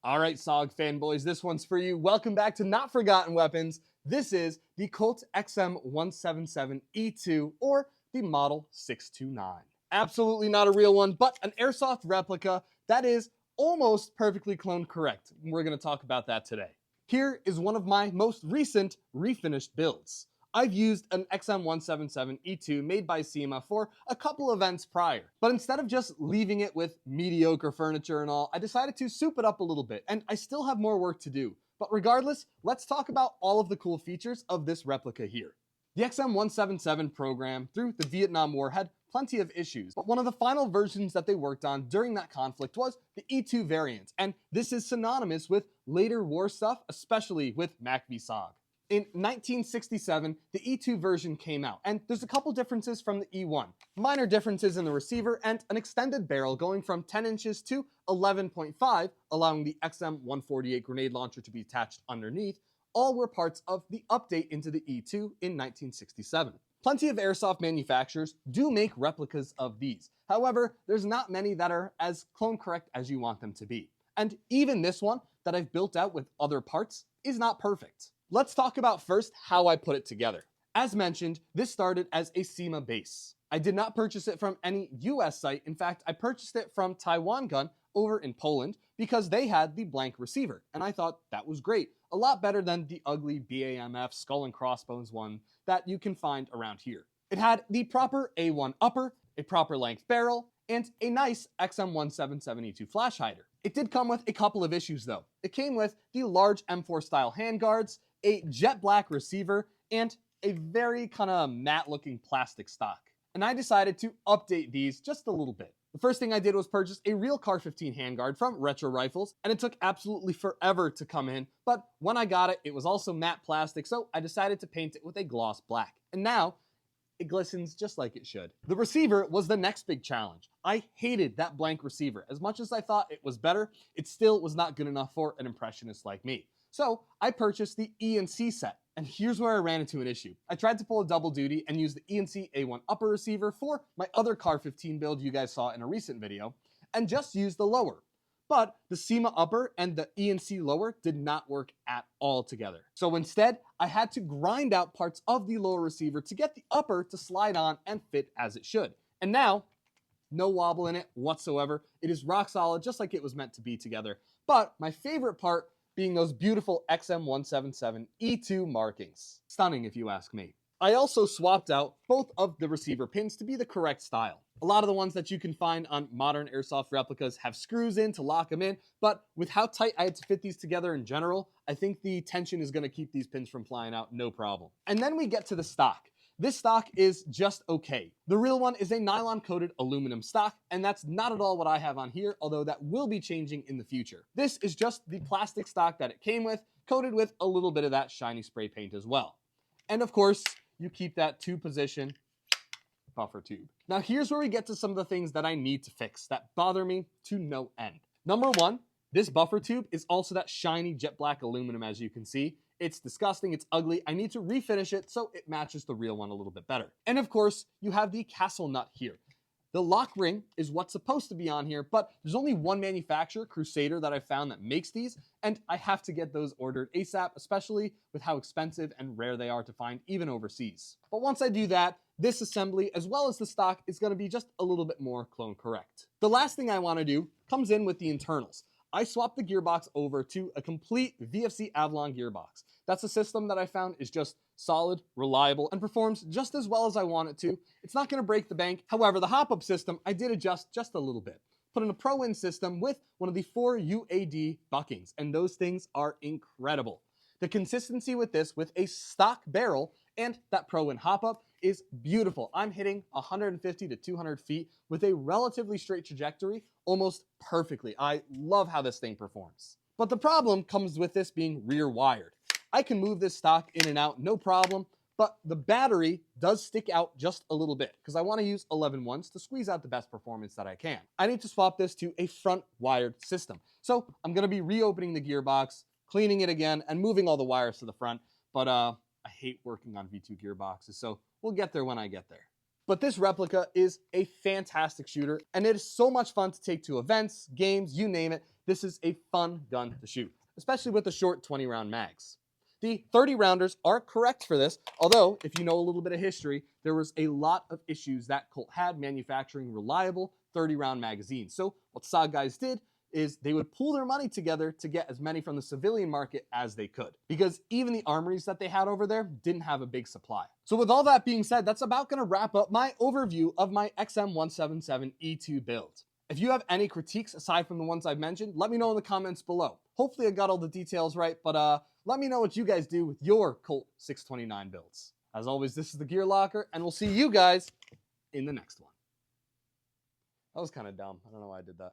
All right, SOG fanboys, this one's for you. Welcome back to Not Forgotten Weapons. This is the Colt XM177E2, or the Model 629. Absolutely not a real one, but an airsoft replica that is almost perfectly cloned correct. We're going to talk about that today. Here is one of my most recent refinished builds. I've used an XM177E2 made by SEMA for a couple events prior, but instead of just leaving it with mediocre furniture and all, I decided to soup it up a little bit, and I still have more work to do. But regardless, let's talk about all of the cool features of this replica here. The XM177 program through the Vietnam War had plenty of issues, but one of the final versions that they worked on during that conflict was the E2 variant, and this is synonymous with later war stuff, especially with MACV-SOG. In 1967, the E2 version came out, and there's a couple differences from the E1. Minor differences in the receiver and an extended barrel going from 10 inches to 11.5, allowing the XM148 grenade launcher to be attached underneath, all were parts of the update into the E2 in 1967. Plenty of airsoft manufacturers do make replicas of these. However, there's not many that are as clone correct as you want them to be. And even this one that I've built out with other parts is not perfect. Let's talk about first how I put it together. As mentioned, this started as a SEMA base. I did not purchase it from any US site. In fact, I purchased it from Taiwan Gun over in Poland because they had the blank receiver, and I thought that was great. A lot better than the ugly BAMF skull and crossbones one that you can find around here. It had the proper A1 upper, a proper length barrel, and a nice XM177E2 flash hider. It did come with a couple of issues though. It came with the large M4 style handguards, a jet black receiver, and a very kind of matte looking plastic stock. And I decided to update these just a little bit. The first thing I did was purchase a real CAR-15 handguard from Retro Rifles, and it took absolutely forever to come in, but when I got it, it was also matte plastic, so I decided to paint it with a gloss black. And now, it glistens just like it should. The receiver was the next big challenge. I hated that blank receiver. As much as I thought it was better, it still was not good enough for an impressionist like me. So I purchased the E&C set, and here's where I ran into an issue. I tried to pull a double duty and use the E&C A1 upper receiver for my other CAR-15 build you guys saw in a recent video, and just used the lower. But the SEMA upper and the E&C lower did not work at all together. So instead, I had to grind out parts of the lower receiver to get the upper to slide on and fit as it should. And now, no wobble in it whatsoever. It is rock solid, just like it was meant to be together. But my favorite part being those beautiful XM177E2 markings. Stunning if you ask me. I also swapped out both of the receiver pins to be the correct style. A lot of the ones that you can find on modern airsoft replicas have screws in to lock them in, but with how tight I had to fit these together in general, I think the tension is going to keep these pins from flying out no problem. And then we get to the stock. This stock is just okay. The real one is a nylon-coated aluminum stock, and that's not at all what I have on here, although that will be changing in the future. This is just the plastic stock that it came with, coated with a little bit of that shiny spray paint as well. And of course, you keep that two-position buffer tube. Now here's where we get to some of the things that I need to fix that bother me to no end. Number one, this buffer tube is also that shiny jet black aluminum, as you can see. It's disgusting, it's ugly. I need to refinish it so it matches the real one a little bit better. And of course, you have the castle nut here. The lock ring is what's supposed to be on here, but there's only one manufacturer, Crusader, that I found that makes these, and I have to get those ordered ASAP, especially with how expensive and rare they are to find even overseas. But once I do that, this assembly, as well as the stock, is going to be just a little bit more clone correct. The last thing I want to do comes in with the internals. I swapped the gearbox over to a complete VFC Avalon gearbox. That's a system that I found is just solid, reliable, and performs just as well as I want it to. It's not going to break the bank. However, the hop-up system, I did adjust just a little bit. Put in a Pro-Win system with one of the 4 UAD buckings, and those things are incredible. The consistency with this, with a stock barrel and that Pro-Win hop-up, is beautiful. I'm hitting 150 to 200 feet with a relatively straight trajectory almost perfectly. I love how this thing performs. But the problem comes with this being rear wired. I can move this stock in and out, no problem, but the battery does stick out just a little bit because I want to use 11-1s to squeeze out the best performance that I can. I need to swap this to a front wired system. So I'm going to be reopening the gearbox, cleaning it again, and moving all the wires to the front, but I hate working on V2 gearboxes, so we'll get there when I get there. But this replica is a fantastic shooter, and it is so much fun to take to events, games, you name it. this is a fun gun to shoot, especially with the short 20-round mags. The 30-rounders are correct for this, although if you know a little bit of history, there was a lot of issues that Colt had manufacturing reliable 30-round magazines. So what SOG guys did is they would pool their money together to get as many from the civilian market as they could, because even the armories that they had over there didn't have a big supply. So with all that being said, that's about going to wrap up my overview of my XM177E2 build. If you have any critiques aside from the ones I've mentioned, let me know in the comments below. Hopefully I got all the details right, but let me know what you guys do with your Colt 629 builds. As always, this is the Gear.Locker, and we'll see you guys in the next one. That was kind of dumb. I don't know why I did that.